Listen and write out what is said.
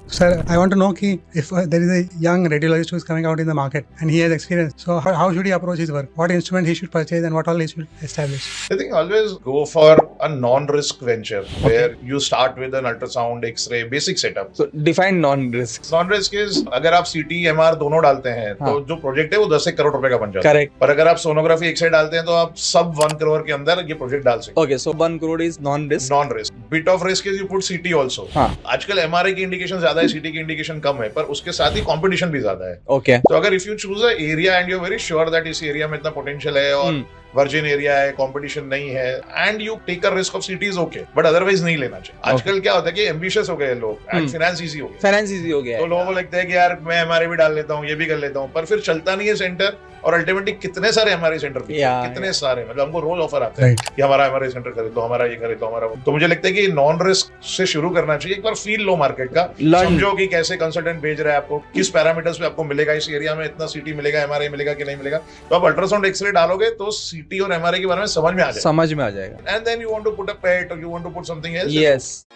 Sir, I want to know ki if there is a young radiologist who is coming out in the market and he has experience, so how should he approach his work? What instrument he should purchase and what all he should establish? I think always go for a non-risk venture where you start with an ultrasound, X-ray, basic setup. So define non-risk. Non-risk is अगर आप CT, MR दोनों डालते हैं तो जो project है वो 10 करोड़ रुपए का बन जाता है. Correct. पर अगर आप सोनोग्राफी X-ray डालते हैं तो आप सब 1 करोड़ के अंदर ये प्रोजेक्ट डाल सकते हैं. Okay, so 1 crore is non-risk. Non-risk. Bit of risk is you put CT also. हाँ. आजकल MRI की इंडिकेशन ज्यादा है, CT की इंडिकेशन कम है, पर उसके साथ ही कंपटीशन भी ज्यादा है. Okay. तो अगर if you choose a area and you very sure that इस एरिया में इतना पोटेंशियल है और वर्जिन एरिया है, कंपटीशन नहीं है and you take a risk of city is okay, but otherwise नहीं लेना चाहिए. आजकल क्या होता है कि एम्बिशियस हो गए लोग एंड फाइनेंस इजी हो गया. फाइनेंस इजी हो गया तो है. लोगों को लगता है कि यार मैं एमआरआई भी डाल लेता हूँ, ये भी कर लेता हूँ, पर फिर चलता नहीं है सेंटर. और अल्टीमेटली कितने सारे एमआरआई सेंटर कितने सारे, मतलब हमको रोज ऑफर आते हैं कि हमारा एमआरआई सेंटर कर दो, हमारा ये करे तो हमारा. तो मुझे लगता है कि नॉन रिस्क से शुरू करना चाहिए. एक बार फील लो मार्केट का, समझो कि कैसे कंसल्टेंट भेज रहा है आपको, किस पैरामीटर्स पे आपको मिलेगा, इस एरिया में इतना सीटी मिलेगा, एमआरआई मिलेगा कि नहीं मिलेगा. तो आप अल्ट्रासाउंड एक्सरे डालोगे तो सीटी और एमआरआई के बारे में समझ में आ जाएगा. समझ में आ जाएगा. And then you want to put a pet or you want to put something else. Yes.